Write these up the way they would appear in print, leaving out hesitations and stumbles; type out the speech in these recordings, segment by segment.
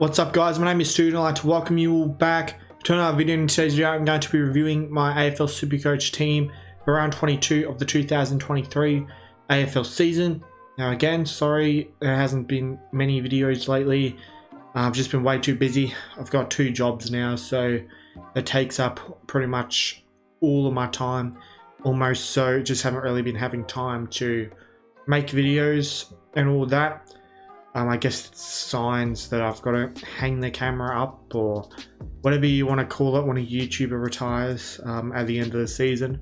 What's up guys, my name is Stoody and I'd like to welcome you all back to another video. In today's video I'm going to be reviewing my AFL Supercoach team for round 22 of the 2023 AFL season. Now again, sorry there hasn't been many videos lately. I've just been way too busy. I've got 2 jobs now, so it takes up pretty much all of my time almost, so just haven't really been having time to make videos and all that. I guess it's signs that I've got to hang the camera up or whatever you want to call it when a YouTuber retires at the end of the season.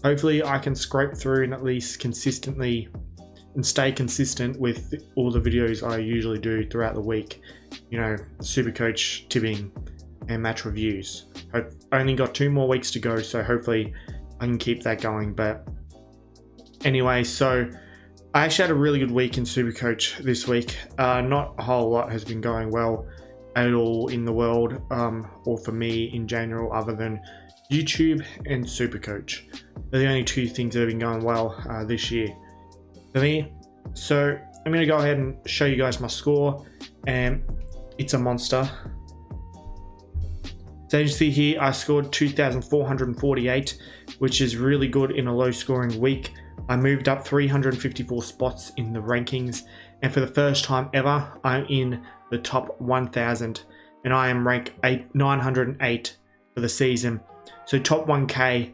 Hopefully I can scrape through and at least consistently and stay consistent with all the videos I usually do throughout the week. You know, Supercoach, tipping and match reviews. I've only got 2 more weeks to go, so hopefully I can keep that going. But anyway, so I actually had a really good week in Supercoach this week. Not a whole lot has been going well at all in the world, or for me in general, other than YouTube and Supercoach. They're the only 2 things that have been going well this year for me. So I'm going to go ahead and show you guys my score, and it's a monster. So as you see here, I scored 2,448, which is really good in a low scoring week. I moved up 354 spots in the rankings, and for the first time ever, I'm in the top 1,000, and I am ranked 908 for the season. So top 1K,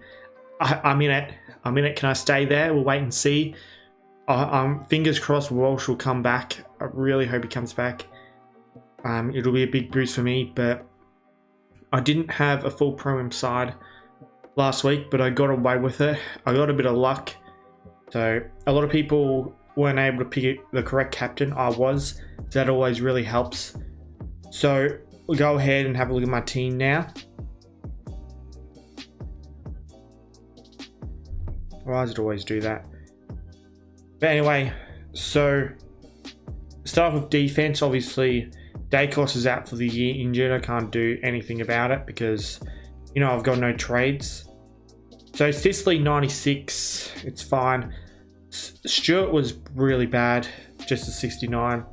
I'm in it. Can I stay there? We'll wait and see. Fingers crossed Walsh will come back. I really hope he comes back. It'll be a big boost for me, but I didn't have a full Pro-Am side last week, but I got away with it. I got a bit of luck. So a lot of people weren't able to pick the correct captain. I was, so that always really helps. So we'll go ahead and have a look at my team now. Why does it always do that? But anyway, so start off with defense. Obviously, Dacos is out for the year injured. I can't do anything about it because, you know, I've got no trades. So Sicily 96, it's fine. Stewart was really bad, just a 69.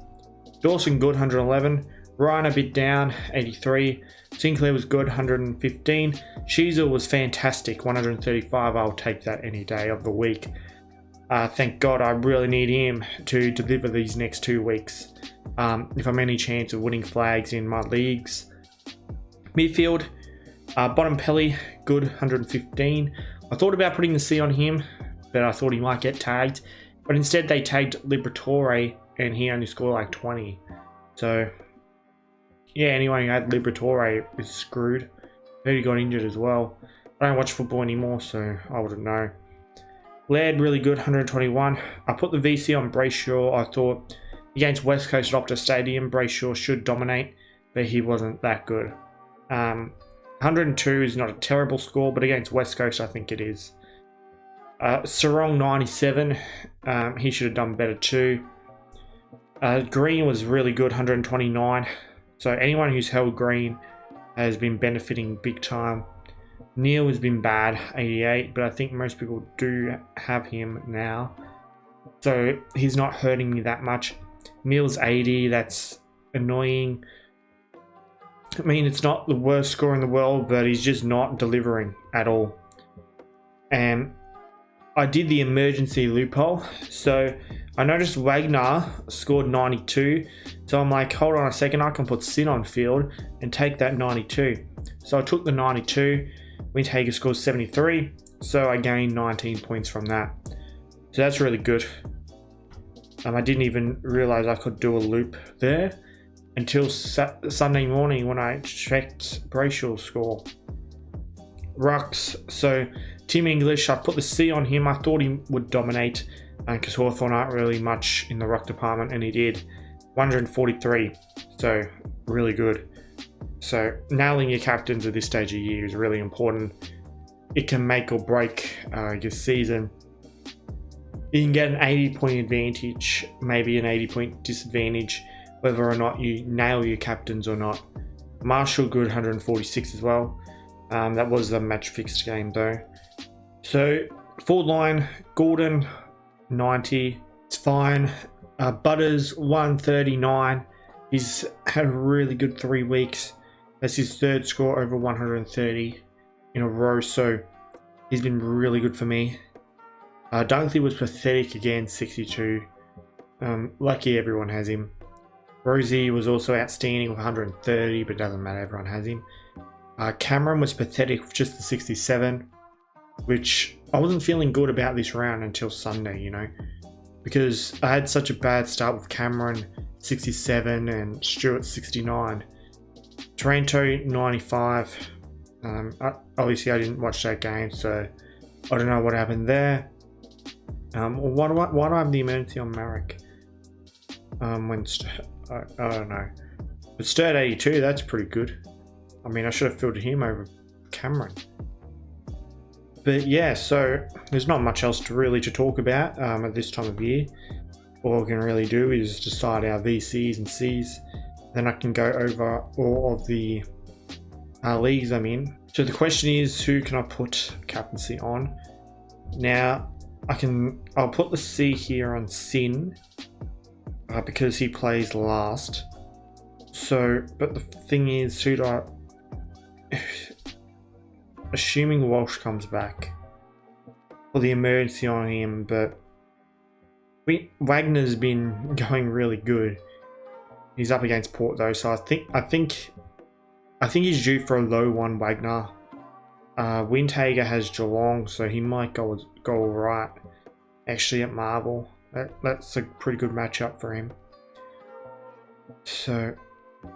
Dawson good, 111. Ryan a bit down, 83. Sinclair was good, 115. Sheezel was fantastic, 135. I'll take that any day of the week. Thank God, I really need him to deliver these next 2 weeks if I'm any chance of winning flags in my leagues. Midfield, Bontempelli, good, 115. I thought about putting the C on him, but I thought he might get tagged. But instead they tagged Liberatore, and he only scored like 20. So, yeah, anyone who had Liberatore is screwed. I heard he got injured as well. I don't watch football anymore, so I wouldn't know. Laird, really good, 121. I put the VC on Brayshaw. I thought against West Coast at Optus Stadium, Brayshaw should dominate, but he wasn't that good. 102 is not a terrible score, but against West Coast, I think it is. Sarong 97, he should have done better too. Green was really good, 129. So anyone who's held Green has been benefiting big time. Neil has been bad, 88, but I think most people do have him now, so he's not hurting me that much. Neil's 80, that's annoying. I mean, it's not the worst score in the world, but he's just not delivering at all. And I did the emergency loophole, so I noticed Wagner scored 92, so I'm like, hold on a second, I can put Sin on field and take that 92. So I took the 92, Windhager scores 73, so I gained 19 points from that. So that's really good. I didn't even realize I could do a loop there until Sunday morning when I checked Brayshaw's score. Rucks, so Tim English, I put the C on him. I thought he would dominate because Hawthorn aren't really much in the ruck department, and he did. 143, so really good. So nailing your captains at this stage of the year is really important. It can make or break your season. You can get an 80-point advantage, maybe an 80-point disadvantage, whether or not you nail your captains or not. Marshall good, 146 as well. That was the match fixed game though. So forward line, Gordon 90, it's fine. Butters 139. He's had a really good 3 weeks. That's his 3rd score over 130 in a row, so he's been really good for me. Dunkley was pathetic again, 62. Lucky everyone has him. Rosie was also outstanding with 130, but doesn't matter, everyone has him. Cameron was pathetic with just the 67, which I wasn't feeling good about this round until Sunday, you know, because I had such a bad start with Cameron 67 and Stewart 69. Taranto 95. Obviously I didn't watch that game, so I don't know what happened there. Why do I have the emergency on Marek? I don't know. But Sturt 82, that's pretty good. I mean, I should have filtered him over Cameron. But yeah, so there's not much else really to talk about at this time of year. All we can really do is decide our VCs and Cs. Then I can go over all of the leagues I'm in. So the question is, who can I put captaincy on? Now, I'll put the C here on Sin because he plays last. So, but the thing is, who do I... Assuming Walsh comes back for the emergency on him, but Wagner's been going really good. He's up against Port though, so I think he's due for a low one, Wagner. Windhager has Geelong, so he might go alright. Actually, at Marvel, that's a pretty good matchup for him. So,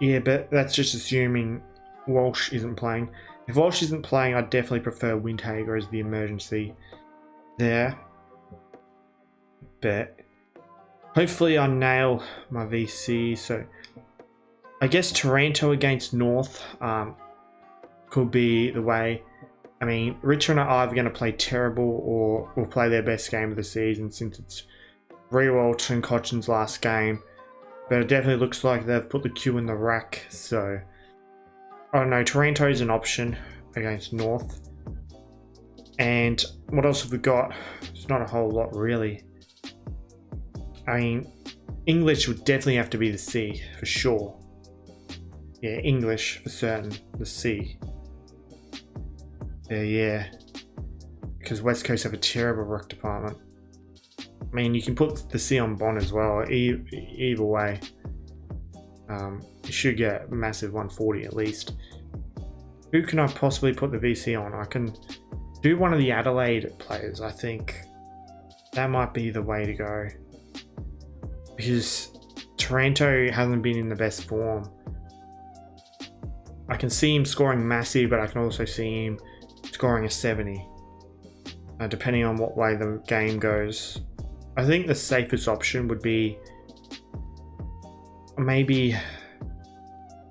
yeah, but that's just assuming Walsh isn't playing. If Walsh isn't playing, I'd definitely prefer Windhager as the emergency there. But hopefully I nail my VC. So I guess Taranto against North could be the way. I mean, Richmond are either going to play terrible or will play their best game of the season, since it's Rewalt and Cochin's last game. But it definitely looks like they've put the Q in the rack. So I don't know, Taranto's an option against North. And what else have we got? It's not a whole lot really. I mean, English would definitely have to be the C for sure. Yeah, English for certain, the C. Yeah, because West Coast have a terrible ruck department. I mean, you can put the C on Bond as well. Either way, you should get a massive 140 at least. Who can I possibly put the VC on? I can do one of the Adelaide players. I think that might be the way to go, because Taranto hasn't been in the best form. I can see him scoring massive, but I can also see him scoring a 70, depending on what way the game goes. I think the safest option would be maybe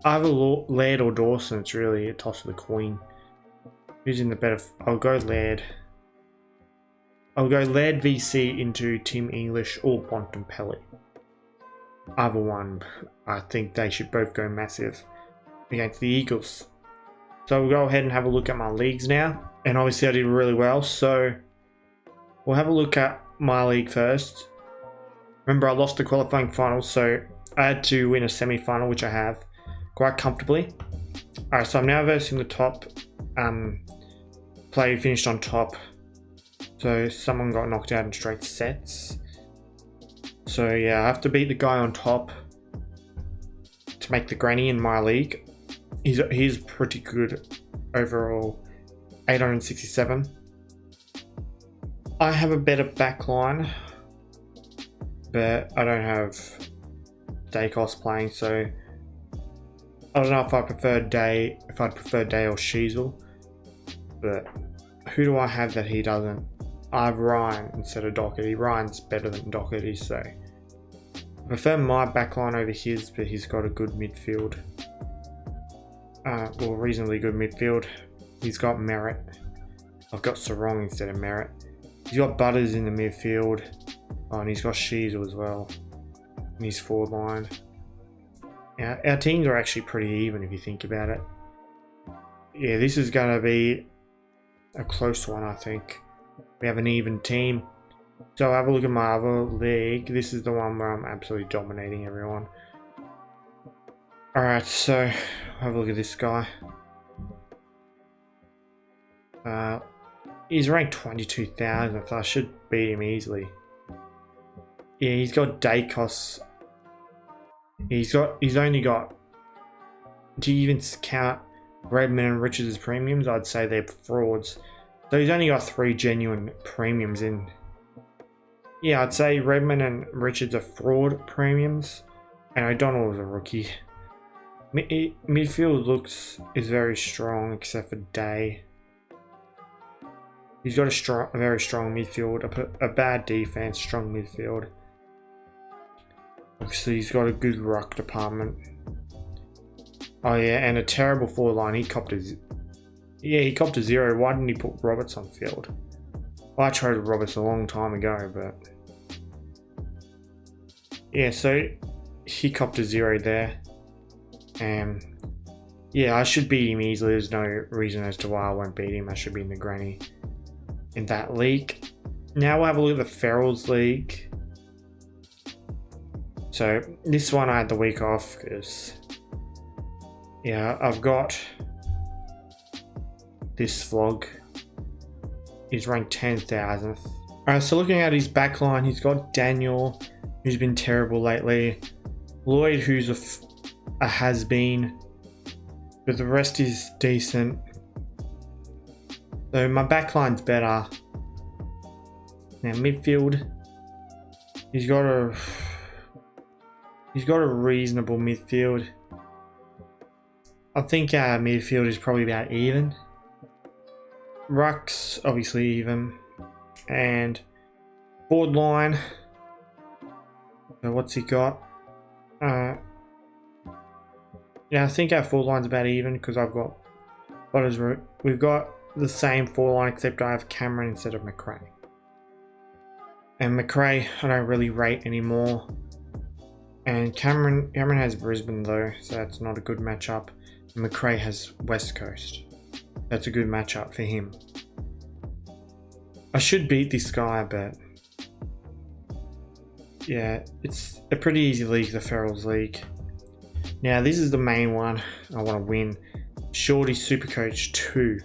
either Laird or Dawson. It's really a toss of the coin. Who's in the better? I'll go Laird. I'll go Laird VC into Tim English or Bontempelli. Either one. I think they should both go massive against the Eagles. So we'll go ahead and have a look at my leagues now. And obviously I did really well, so we'll have a look at my league first. Remember, I lost the qualifying final, so I had to win a semi-final, which I have quite comfortably. Alright, so I'm now versing the top player who finished on top. So someone got knocked out in straight sets. So yeah, I have to beat the guy on top to make the granny in my league. He's pretty good overall, 867. I have a better backline, but I don't have Dacos playing, so I don't know if I prefer Day, if I'd prefer Day or Sheasel. But who do I have that he doesn't? I have Ryan instead of Doherty. Ryan's better than Doherty, so I prefer my backline over his, but he's got a good midfield. Well, reasonably good midfield. He's got Merritt. I've got Sarong instead of Merritt. He's got Butters in the midfield. Oh, and he's got Sheasel as well in his forward line. Now, our teams are actually pretty even if you think about it. Yeah, this is going to be a close one, I think. We have an even team. So have a look at my other league. This is the one where I'm absolutely dominating everyone. Alright, so have a look at this guy. He's ranked 22,000, so I should beat him easily. Yeah, he's got day costs. He's only got, do you even count Redmond and Richards' premiums? I'd say they're frauds. So he's only got 3 genuine premiums in. Yeah, I'd say Redmond and Richards are fraud premiums, and O'Donnell is a rookie. Midfield is very strong, except for Day. He's got a very strong midfield, a bad defense, strong midfield. Obviously, he's got a good ruck department. Oh yeah, and a terrible forward line. He copped a 0. Why didn't he put Roberts on field? Well, I traded Roberts a long time ago, but yeah, so he copped a 0 there. Yeah, I should beat him easily. There's no reason as to why I won't beat him. I should be in the granny in that league. Now we'll have a look at the Ferrells League. So this one I had the week off because, yeah, I've got this vlog. He's ranked 10,000th. Alright, so looking at his backline, he's got Daniel, who's been terrible lately. Lloyd, who's a has-been, but the rest is decent. So my backline's better. Now midfield, he's got a reasonable midfield. I think midfield is probably about even. Ruck's obviously even, and forward line. So what's he got? Yeah, I think our forward line's about even because we've got the same forward line except I have Cameron instead of McRae. And McRae I don't really rate anymore. And Cameron has Brisbane though, so that's not a good matchup. And McRae has West Coast. That's a good matchup for him. I should beat this guy, but yeah, it's a pretty easy league, the Ferrells League. Now this is the main one I want to win. Stoody Supercoach 2.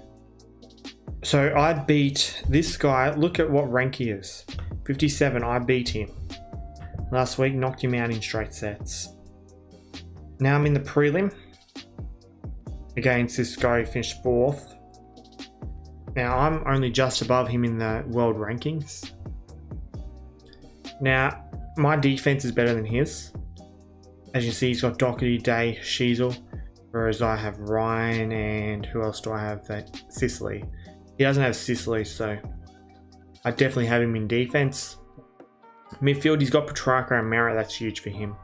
So I beat this guy. Look at what rank he is. 57. I beat him last week, knocked him out in straight sets. Now I'm in the prelim against this guy who finished 4th. Now I'm only just above him in the world rankings. Now my defense is better than his. As you see, he's got Doherty, Day, Sheasel, whereas I have Ryan, and who else do I have? Sicily. He doesn't have Sicily, so I definitely have him in defense. Midfield, he's got Petrarca and Mara. That's huge for him.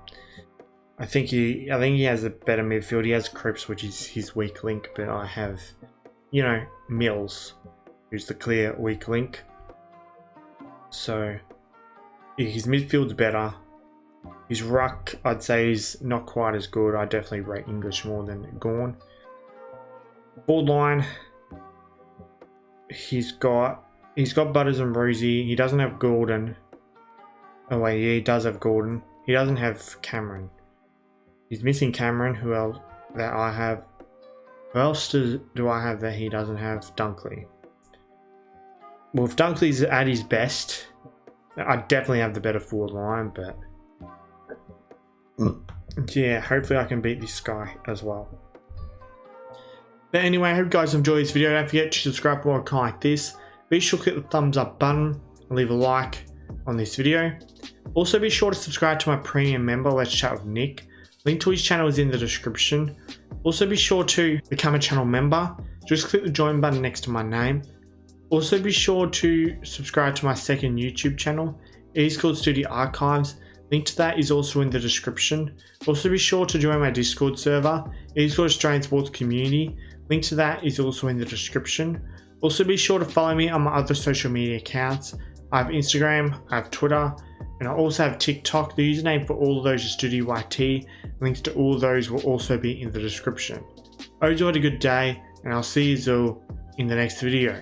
I think he has a better midfield. He has Cripps, which is his weak link, but I have, Mills, who's the clear weak link. So yeah, his midfield's better. His ruck, I'd say, is not quite as good. I definitely rate English more than Gawn. Forward line, he's got Butters and Rosie. He doesn't have Gordon. Oh wait, yeah, he does have Gordon. He doesn't have Cameron. He's missing Cameron. Who else that I have? Who else do I have that he doesn't have? Dunkley. Well, if Dunkley's at his best, I definitely have the better forward line, but yeah, hopefully I can beat this guy as well. But anyway, I hope you guys enjoyed this video. Don't forget to subscribe for more content like this. Be sure to click the thumbs up button and leave a like on this video. Also be sure to subscribe to my premium member, Let's Chat with Nick. Link to his channel is in the description. Also be sure to become a channel member. Just click the join button next to my name. Also be sure to subscribe to my second YouTube channel. It is called Stoody Archives. Link to that is also in the description. Also be sure to join my Discord server. It is called Australian Sports Community. Link to that is also in the description. Also be sure to follow me on my other social media accounts. I have Instagram, I have Twitter, and I also have TikTok. The username for all of those is StoodyYT. Links to all of those will also be in the description. I hope you had a good day, and I'll see you all in the next video.